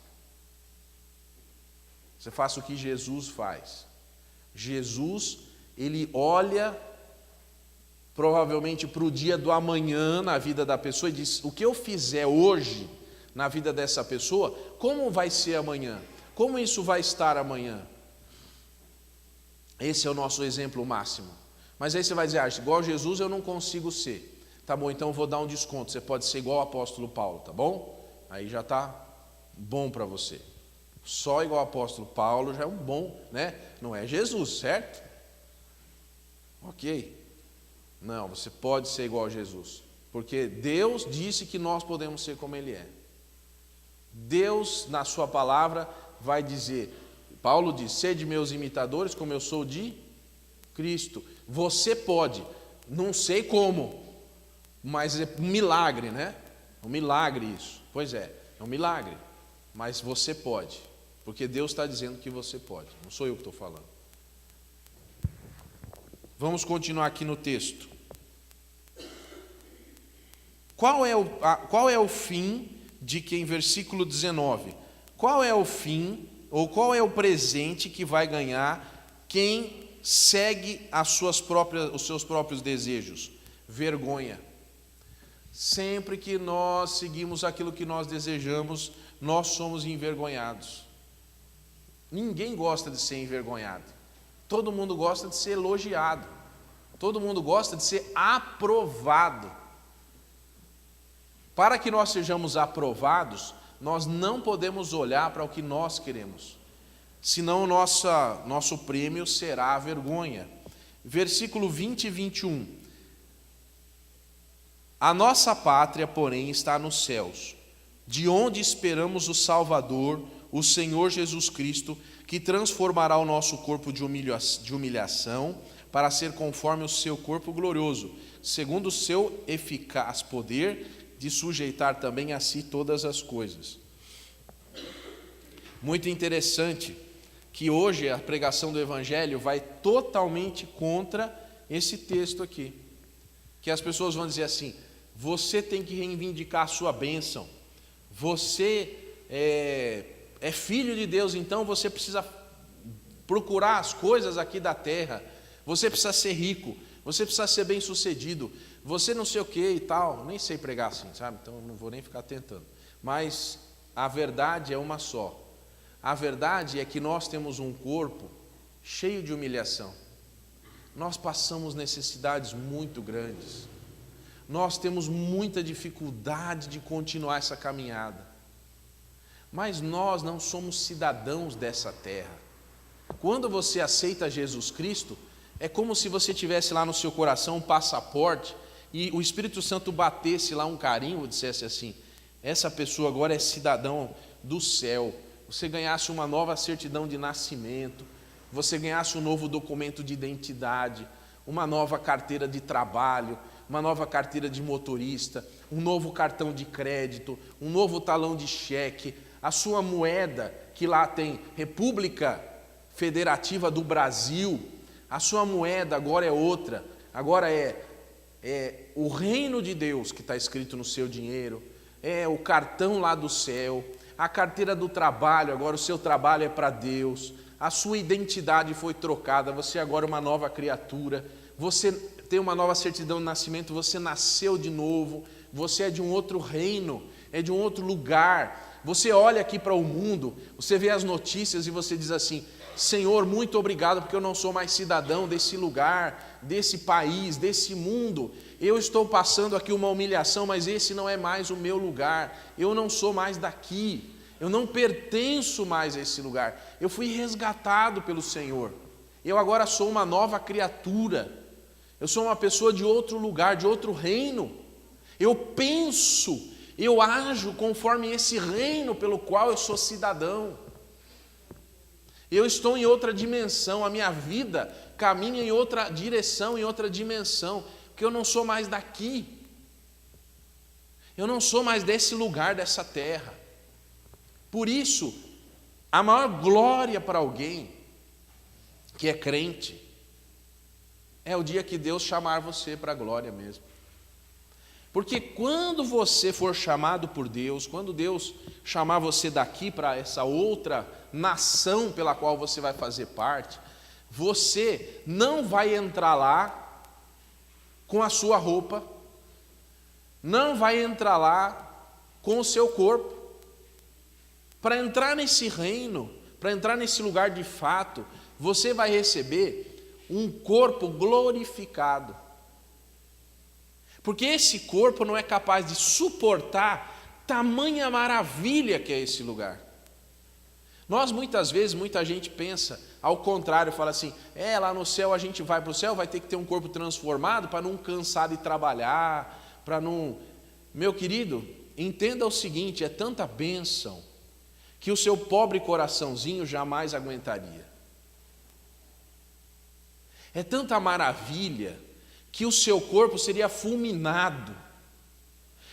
Você faça o que Jesus faz. Jesus, Ele olha provavelmente para o dia do amanhã na vida da pessoa e diz: o que eu fizer hoje na vida dessa pessoa, como vai ser amanhã? Como isso vai estar amanhã? Esse é o nosso exemplo máximo. Mas aí você vai dizer: igual Jesus eu não consigo ser. Tá bom, então eu vou dar um desconto. Você pode ser igual o apóstolo Paulo, tá bom? Aí já está bom para você. Só igual o apóstolo Paulo já é um bom, né? Não é Jesus, certo? Ok. Não, você pode ser igual a Jesus. Porque Deus disse que nós podemos ser como Ele é. Deus, na sua palavra, vai dizer, Paulo diz: sede meus imitadores, como eu sou de Cristo. Você pode, não sei como, mas é um milagre, né? É um milagre isso. Pois é um milagre. Mas você pode, porque Deus está dizendo que você pode. Não sou eu que estou falando. Vamos continuar aqui no texto. Qual é o fim de que em versículo 19? Qual é o fim, ou qual é o presente que vai ganhar quem segue os seus próprios desejos? Vergonha. Sempre que nós seguimos aquilo que nós desejamos, nós somos envergonhados. Ninguém gosta de ser envergonhado. Todo mundo gosta de ser elogiado. Todo mundo gosta de ser aprovado. Para que nós sejamos aprovados, nós não podemos olhar para o que nós queremos. Senão nosso prêmio será a vergonha. Versículo 20 e 21. A nossa pátria, porém, está nos céus, de onde esperamos o Salvador, o Senhor Jesus Cristo, que transformará o nosso corpo de humilhação para ser conforme o seu corpo glorioso, segundo o seu eficaz poder de sujeitar também a si todas as coisas. Muito interessante que hoje a pregação do Evangelho vai totalmente contra esse texto aqui. Que as pessoas vão dizer assim: você tem que reivindicar a sua bênção, você é filho de Deus, então você precisa procurar as coisas aqui da terra, você precisa ser rico, você precisa ser bem sucedido, você não sei o que e tal. Nem sei pregar assim, sabe? Então não vou nem ficar tentando. Mas a verdade é uma só. A verdade é que nós temos um corpo cheio de humilhação. Nós passamos necessidades muito grandes. Nós temos muita dificuldade de continuar essa caminhada. Mas nós não somos cidadãos dessa terra. Quando você aceita Jesus Cristo, é como se você tivesse lá no seu coração um passaporte e o Espírito Santo batesse lá um carimbo e dissesse assim: essa pessoa agora é cidadão do céu. Você ganhasse uma nova certidão de nascimento, você ganhasse um novo documento de identidade, uma nova carteira de trabalho, uma nova carteira de motorista, um novo cartão de crédito, um novo talão de cheque, a sua moeda, que lá tem República Federativa do Brasil, a sua moeda agora é outra, agora é o reino de Deus que está escrito no seu dinheiro, é o cartão lá do céu, a carteira do trabalho, agora o seu trabalho é para Deus, a sua identidade foi trocada, você agora é uma nova criatura, você tem uma nova certidão de nascimento, você nasceu de novo, você é de um outro reino, é de um outro lugar. Você olha aqui para o mundo, você vê as notícias e você diz assim: Senhor, muito obrigado, porque eu não sou mais cidadão desse lugar, desse país, desse mundo. Eu estou passando aqui uma humilhação, mas esse não é mais o meu lugar. Eu não sou mais daqui, eu não pertenço mais a esse lugar. Eu fui resgatado pelo Senhor. Eu agora sou uma nova criatura. Eu sou uma pessoa de outro lugar, de outro reino. Eu penso, eu ajo conforme esse reino pelo qual eu sou cidadão. Eu estou em outra dimensão, a minha vida caminha em outra direção, em outra dimensão, porque eu não sou mais daqui. Eu não sou mais desse lugar, dessa terra. Por isso, a maior glória para alguém que é crente é o dia que Deus chamar você para a glória mesmo. Porque quando você for chamado por Deus, quando Deus chamar você daqui para essa outra nação pela qual você vai fazer parte, você não vai entrar lá com a sua roupa, não vai entrar lá com o seu corpo. Para entrar nesse reino, para entrar nesse lugar de fato, você vai receber um corpo glorificado. Porque esse corpo não é capaz de suportar tamanha maravilha que é esse lugar. Nós muitas vezes, muita gente pensa ao contrário, fala assim, lá no céu a gente vai para o céu, vai ter que ter um corpo transformado para não cansar de trabalhar, para não... Meu querido, entenda o seguinte, é tanta bênção que o seu pobre coraçãozinho jamais aguentaria. É tanta maravilha que o seu corpo seria fulminado.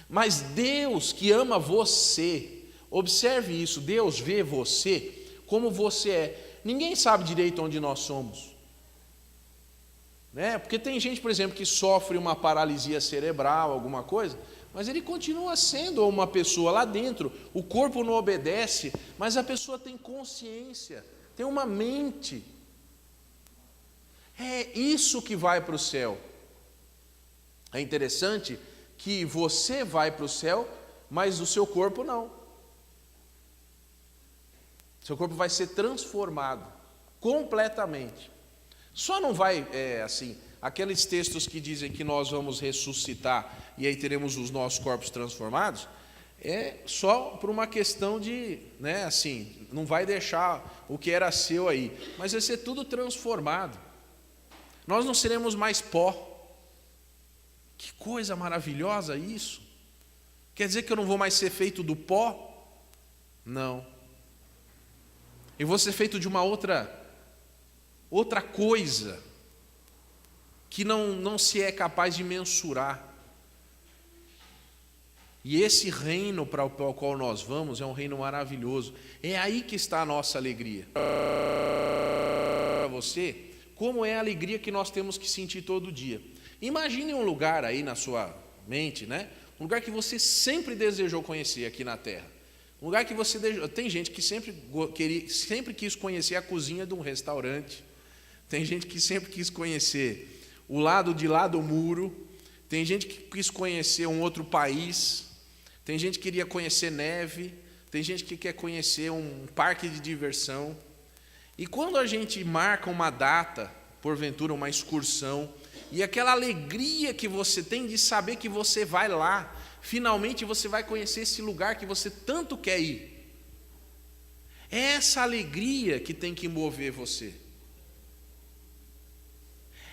Mas Deus que ama você, observe isso, Deus vê você como você é. Ninguém sabe direito onde nós somos. Porque tem gente, por exemplo, que sofre uma paralisia cerebral, alguma coisa, mas ele continua sendo uma pessoa lá dentro. O corpo não obedece, mas a pessoa tem consciência, tem uma mente. É isso que vai para o céu. É interessante que você vai para o céu, mas o seu corpo não. Seu corpo vai ser transformado completamente. Só não vai, assim, aqueles textos que dizem que nós vamos ressuscitar e aí teremos os nossos corpos transformados, é só por uma questão de, assim, não vai deixar o que era seu aí, mas vai ser tudo transformado. Nós não seremos mais pó. Que coisa maravilhosa isso! Quer dizer que eu não vou mais ser feito do pó? Não. Eu vou ser feito de uma outra coisa que não se é capaz de mensurar. E esse reino para o qual nós vamos é um reino maravilhoso. É aí que está a nossa alegria. Para você, como é a alegria que nós temos que sentir todo dia. Imagine um lugar aí na sua mente, um lugar que você sempre desejou conhecer aqui na Terra. Um lugar que você desejou. Tem gente que sempre quis conhecer a cozinha de um restaurante. Tem gente que sempre quis conhecer o lado de lá do muro. Tem gente que quis conhecer um outro país. Tem gente que queria conhecer neve. Tem gente que quer conhecer um parque de diversão. E quando a gente marca uma data, porventura uma excursão, e aquela alegria que você tem de saber que você vai lá, finalmente você vai conhecer esse lugar que você tanto quer ir. É essa alegria que tem que mover você.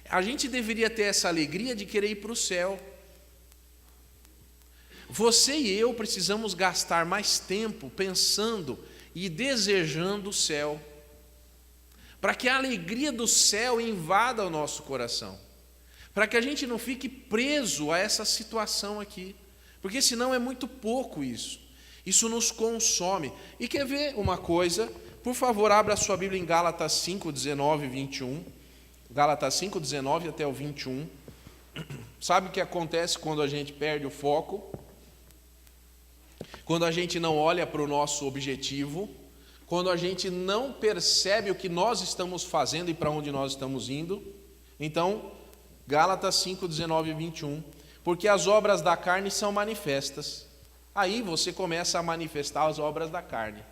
A gente deveria ter essa alegria de querer ir para o céu. Você e eu precisamos gastar mais tempo pensando e desejando o céu, para que a alegria do céu invada o nosso coração, para que a gente não fique preso a essa situação aqui, porque senão é muito pouco isso nos consome. E quer ver uma coisa? Por favor, abra a sua Bíblia em Gálatas 5, 19 e 21, Gálatas 5, 19 até o 21, sabe o que acontece quando a gente perde o foco? Quando a gente não olha para o nosso objetivo, quando a gente não percebe o que nós estamos fazendo e para onde nós estamos indo. Então, Gálatas 5, 19 e 21, porque as obras da carne são manifestas. Aí você começa a manifestar as obras da carne.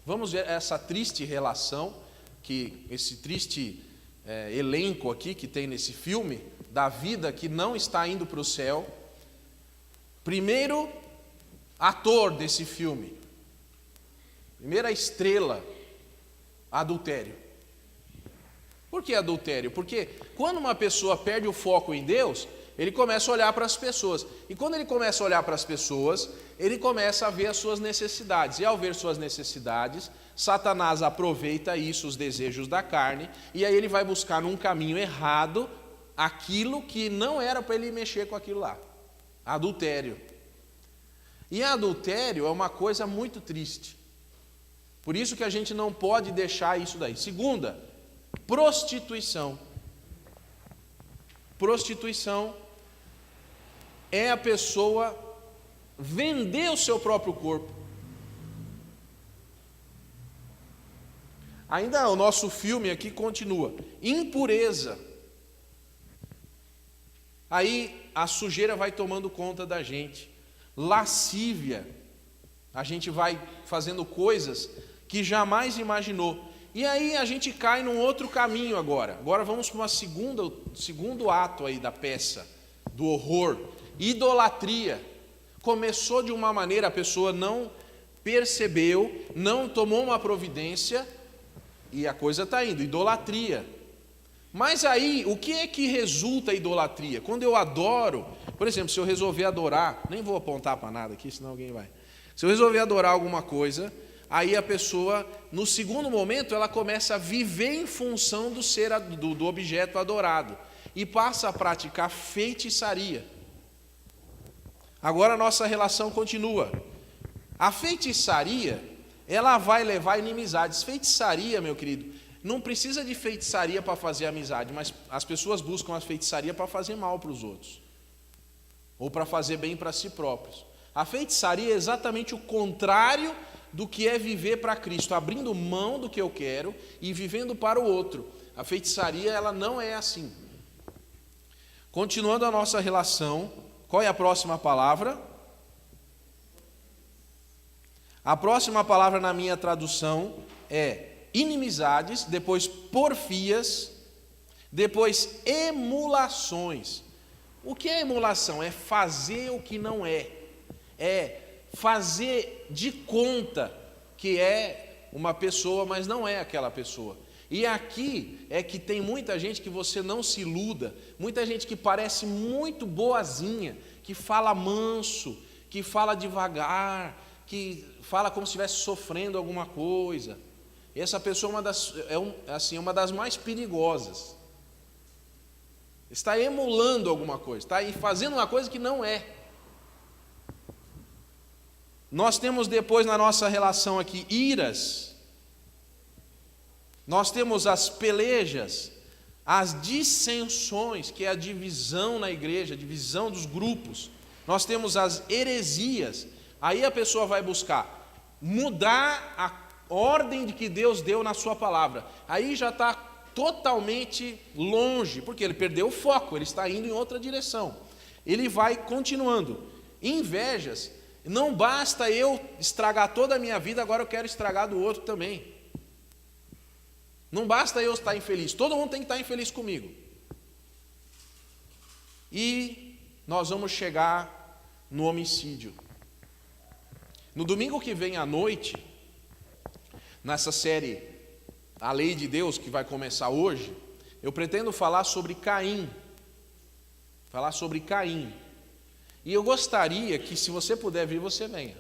Vamos ver essa triste relação, esse triste elenco aqui que tem nesse filme, da vida que não está indo para o céu. Primeiro ator desse filme, primeira estrela, adultério. Por que adultério? Porque quando uma pessoa perde o foco em Deus, ele começa a olhar para as pessoas. E quando ele começa a olhar para as pessoas, ele começa a ver as suas necessidades. E ao ver suas necessidades, Satanás aproveita isso, os desejos da carne, e aí ele vai buscar num caminho errado aquilo que não era para ele mexer com aquilo lá. Adultério. E adultério é uma coisa muito triste. Por isso que a gente não pode deixar isso daí. Segunda, prostituição. Prostituição é a pessoa vender o seu próprio corpo. Ainda o nosso filme aqui continua. Impureza. Aí a sujeira vai tomando conta da gente. Lascívia. A gente vai fazendo coisas que jamais imaginou. E aí a gente cai num outro caminho agora. Agora vamos para segundo ato aí da peça, do horror. Idolatria. Começou de uma maneira, a pessoa não percebeu, não tomou uma providência, e a coisa está indo, idolatria. Mas aí, o que é que resulta a idolatria? Quando eu adoro, por exemplo, se eu resolver adorar, nem vou apontar para nada aqui, senão alguém vai. Se eu resolver adorar alguma coisa, aí a pessoa, no segundo momento, ela começa a viver em função do objeto adorado e passa a praticar feitiçaria. Agora a nossa relação continua. A feitiçaria, ela vai levar a inimizades. Feitiçaria, meu querido, não precisa de feitiçaria para fazer amizade, mas as pessoas buscam a feitiçaria para fazer mal para os outros, ou para fazer bem para si próprios. A feitiçaria é exatamente o contrário do que é viver para Cristo, abrindo mão do que eu quero e vivendo para o outro. A feitiçaria, ela não é assim. Continuando a nossa relação, qual é a próxima palavra? A próxima palavra na minha tradução é inimizades, depois porfias, depois emulações. O que é emulação? É fazer o que não é. É fazer de conta que é uma pessoa, mas não é aquela pessoa. E aqui é que tem muita gente, que você não se iluda, muita gente que parece muito boazinha, que fala manso, que fala devagar, que fala como se estivesse sofrendo alguma coisa. Essa pessoa é uma das mais perigosas. Está emulando alguma coisa, está fazendo uma coisa que não é. Nós temos depois na nossa relação aqui iras, nós temos as pelejas, as dissensões, que é a divisão na igreja, a divisão dos grupos, nós temos as heresias. Aí a pessoa vai buscar mudar a ordem de que Deus deu na sua palavra, aí já está totalmente longe, porque ele perdeu o foco, ele está indo em outra direção, ele vai continuando. Invejas, não basta eu estragar toda a minha vida, agora eu quero estragar do outro também. Não basta eu estar infeliz, todo mundo tem que estar infeliz comigo. E nós vamos chegar no homicídio. No domingo que vem à noite, nessa série A Lei de Deus, que vai começar hoje, eu pretendo falar sobre Caim. E eu gostaria que, se você puder vir, você venha.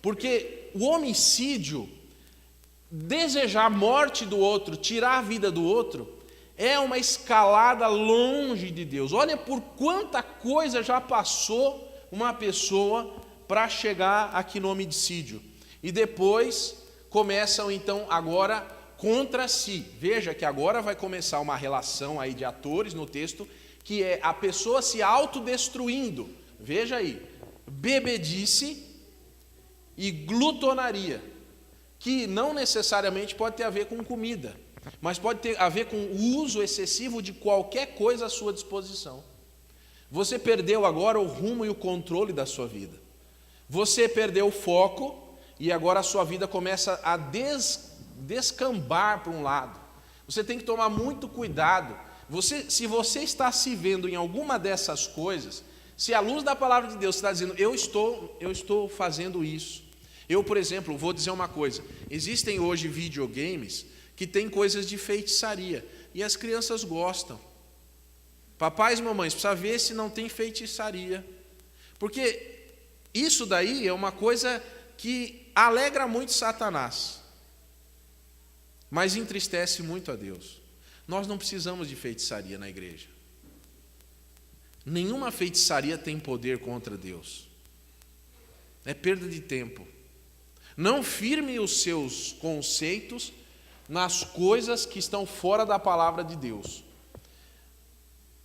Porque o homicídio, desejar a morte do outro, tirar a vida do outro, é uma escalada longe de Deus. Olha por quanta coisa já passou uma pessoa para chegar aqui no homicídio. E depois começam então agora contra si. Veja que agora vai começar uma relação aí de atores no texto, que é a pessoa se autodestruindo. Veja aí, bebedice e glutonaria, que não necessariamente pode ter a ver com comida, mas pode ter a ver com o uso excessivo de qualquer coisa à sua disposição. Você perdeu agora o rumo e o controle da sua vida. Você perdeu o foco e agora a sua vida começa a descambar para um lado. Você tem que tomar muito cuidado. Se você está se vendo em alguma dessas coisas, se a luz da palavra de Deus está dizendo, eu estou fazendo isso. Eu, por exemplo, vou dizer uma coisa. Existem hoje videogames que têm coisas de feitiçaria. E as crianças gostam. Papais e mamães, precisa ver se não tem feitiçaria. Porque isso daí é uma coisa que alegra muito Satanás, mas entristece muito a Deus. Nós não precisamos de feitiçaria na igreja. Nenhuma feitiçaria tem poder contra Deus. É perda de tempo. Não firme os seus conceitos nas coisas que estão fora da palavra de Deus.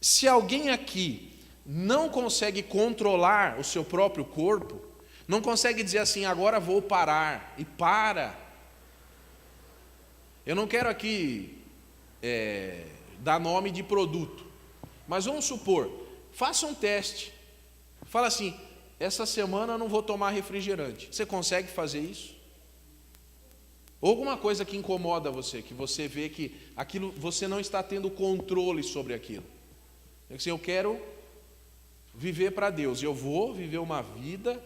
Se alguém aqui não consegue controlar o seu próprio corpo, não consegue dizer assim, agora vou parar, e para. Eu não quero aqui dar nome de produto, mas vamos supor, faça um teste. Fala assim, essa semana eu não vou tomar refrigerante. Você consegue fazer isso? Ou alguma coisa que incomoda você, que você vê que aquilo, você não está tendo controle sobre aquilo. Assim, eu quero viver para Deus, eu vou viver uma vida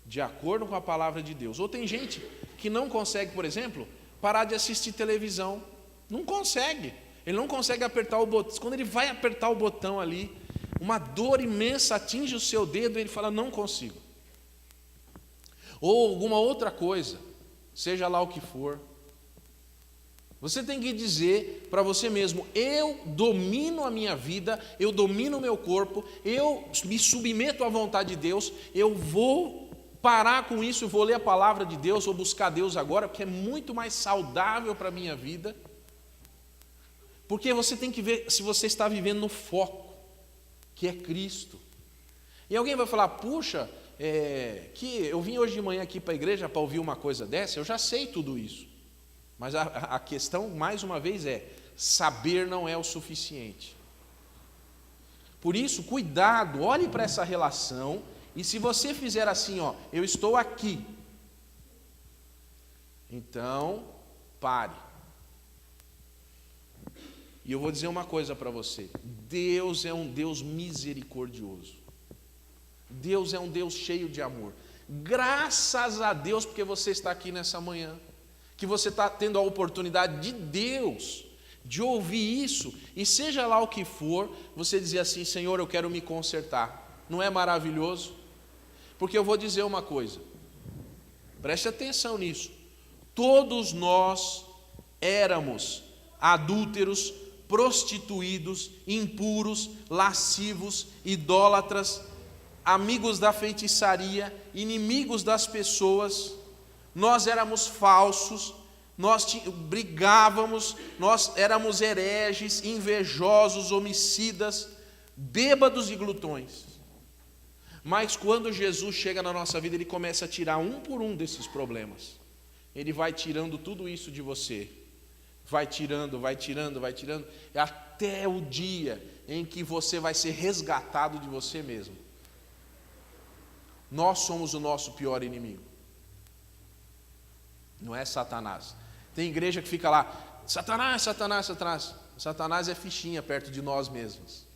de acordo com a palavra de Deus. Ou tem gente que não consegue, por exemplo, parar de assistir televisão. Não consegue. Ele não consegue apertar o botão. Quando ele vai apertar o botão ali, uma dor imensa atinge o seu dedo e ele fala, não consigo. Ou alguma outra coisa, seja lá o que for. Você tem que dizer para você mesmo, eu domino a minha vida, eu domino o meu corpo, eu me submeto à vontade de Deus, eu vou parar com isso, eu vou ler a palavra de Deus, vou buscar Deus agora, porque é muito mais saudável para a minha vida. Porque você tem que ver se você está vivendo no foco, que é Cristo. E alguém vai falar, puxa, que eu vim hoje de manhã aqui para a igreja para ouvir uma coisa dessa, eu já sei tudo isso. Mas a questão, mais uma vez, saber não é o suficiente. Por isso, cuidado, olhe para essa relação, e se você fizer assim, eu estou aqui, então, pare. E eu vou dizer uma coisa para você, Deus é um Deus misericordioso. Deus é um Deus cheio de amor. Graças a Deus porque você está aqui nessa manhã, que você está tendo a oportunidade de Deus, de ouvir isso, e seja lá o que for, você dizer assim, Senhor, eu quero me consertar. Não é maravilhoso? Porque eu vou dizer uma coisa, preste atenção nisso, todos nós éramos adúlteros, prostituídos, impuros, lascivos, idólatras, amigos da feitiçaria, inimigos das pessoas. Nós éramos falsos, nós brigávamos, nós éramos hereges, invejosos, homicidas, bêbados e glutões. Mas quando Jesus chega na nossa vida, Ele começa a tirar um por um desses problemas. Ele vai tirando tudo isso de você. Vai tirando, até o dia em que você vai ser resgatado de você mesmo. Nós somos o nosso pior inimigo. Não é Satanás. Tem igreja que fica lá, Satanás, Satanás, Satanás. Satanás é fichinha perto de nós mesmos.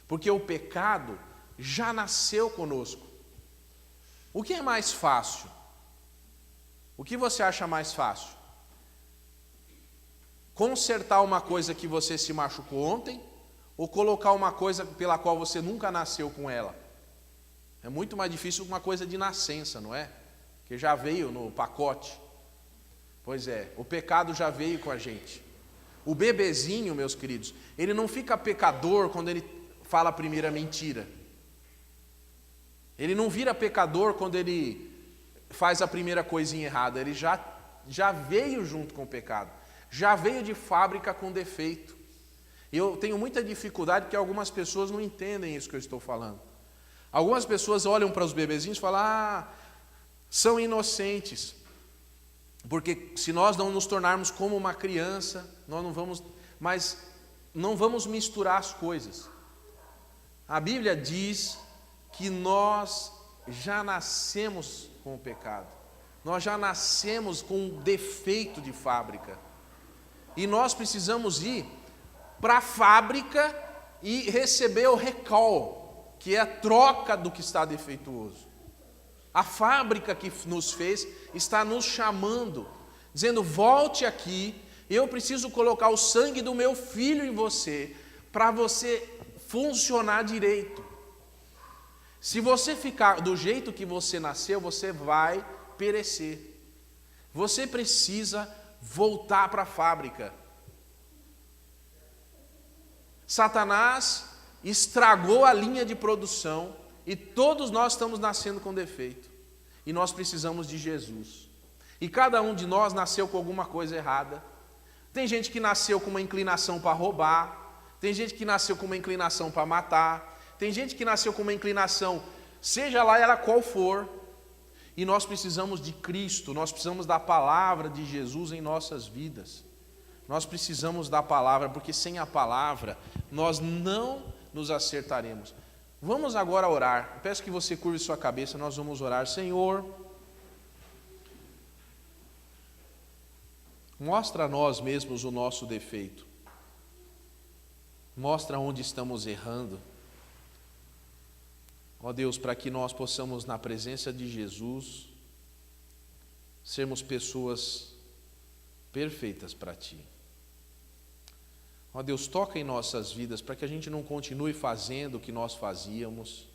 Porque o pecado já nasceu conosco. O que é mais fácil? O que você acha mais fácil? Consertar uma coisa que você se machucou ontem ou colocar uma coisa pela qual você nunca nasceu com ela? É muito mais difícil uma coisa de nascença, não é? Que já veio no pacote. Pois é, o pecado já veio com a gente. O bebezinho, meus queridos, ele não fica pecador quando ele fala a primeira mentira. Ele não vira pecador quando ele faz a primeira coisinha errada. Ele já veio junto com o pecado. Já veio de fábrica com defeito. Eu tenho muita dificuldade porque algumas pessoas não entendem isso que eu estou falando. Algumas pessoas olham para os bebezinhos e falam, são inocentes. Porque se nós não nos tornarmos como uma criança, nós não vamos, mas não vamos misturar as coisas. A Bíblia diz que nós já nascemos com o pecado. Nós já nascemos com um defeito de fábrica. E nós precisamos ir para a fábrica e receber o recall, que é a troca do que está defeituoso. A fábrica que nos fez está nos chamando, dizendo, volte aqui, eu preciso colocar o sangue do meu filho em você, para você funcionar direito. Se você ficar do jeito que você nasceu, você vai perecer. Você precisa voltar para a fábrica. Satanás estragou a linha de produção e todos nós estamos nascendo com defeito. E nós precisamos de Jesus. E cada um de nós nasceu com alguma coisa errada. Tem gente que nasceu com uma inclinação para roubar. Tem gente que nasceu com uma inclinação para matar. Tem gente que nasceu com uma inclinação, seja lá ela qual for. E nós precisamos de Cristo, nós precisamos da palavra de Jesus em nossas vidas. Nós precisamos da palavra, porque sem a palavra nós não nos acertaremos. Vamos agora orar. Peço que você curve sua cabeça, nós vamos orar. Senhor, mostra a nós mesmos o nosso defeito. Mostra onde estamos errando. Ó Deus, para que nós possamos, na presença de Jesus, sermos pessoas perfeitas para Ti. Ó Deus, toca em nossas vidas para que a gente não continue fazendo o que nós fazíamos,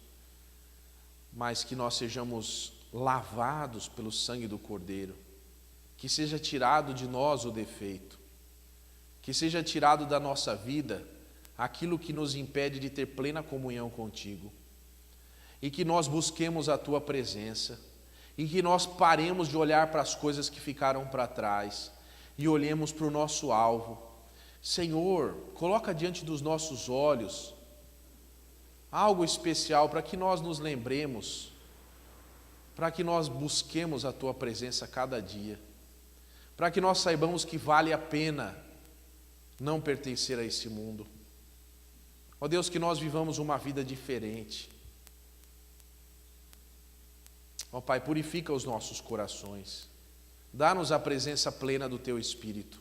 mas que nós sejamos lavados pelo sangue do Cordeiro, que seja tirado de nós o defeito, que seja tirado da nossa vida aquilo que nos impede de ter plena comunhão contigo, e que nós busquemos a Tua presença, e que nós paremos de olhar para as coisas que ficaram para trás, e olhemos para o nosso alvo. Senhor, coloca diante dos nossos olhos algo especial para que nós nos lembremos, para que nós busquemos a Tua presença cada dia, para que nós saibamos que vale a pena não pertencer a esse mundo. Ó Deus, que nós vivamos uma vida diferente. Ó Pai, purifica os nossos corações, dá-nos a presença plena do Teu Espírito.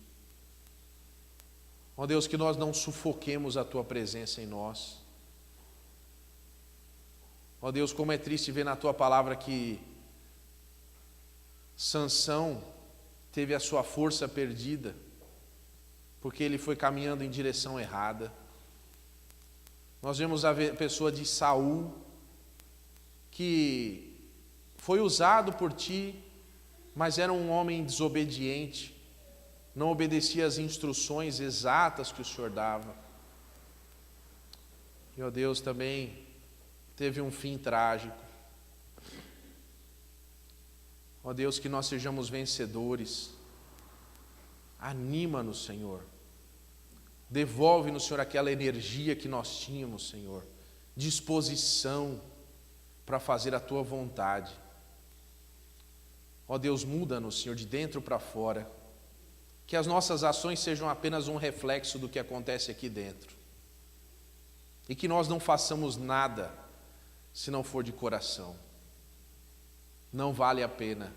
Ó Deus, que nós não sufoquemos a Tua presença em nós. Ó Deus, como é triste ver na Tua palavra que Sansão teve a sua força perdida, porque ele foi caminhando em direção errada. Nós vemos a pessoa de Saul, que foi usado por Ti, mas era um homem desobediente, não obedecia às instruções exatas que o Senhor dava. E, ó Deus, também teve um fim trágico. Ó Deus, que nós sejamos vencedores. Anima-nos, Senhor. Devolve-nos, Senhor, aquela energia que nós tínhamos, Senhor. Disposição para fazer a Tua vontade. Ó Deus, muda-nos, Senhor, de dentro para fora. Que as nossas ações sejam apenas um reflexo do que acontece aqui dentro. E que nós não façamos nada se não for de coração. Não vale a pena.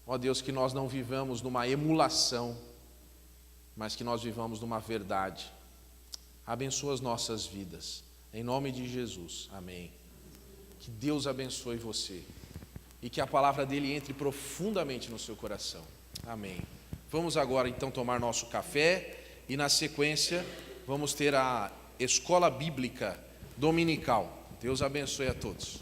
Ó Deus, que nós não vivamos numa emulação, mas que nós vivamos numa verdade. Abençoa as nossas vidas. Em nome de Jesus. Amém. Que Deus abençoe você. E que a palavra dele entre profundamente no seu coração. Amém. Vamos agora então tomar nosso café e na sequência vamos ter a escola bíblica dominical. Deus abençoe a todos.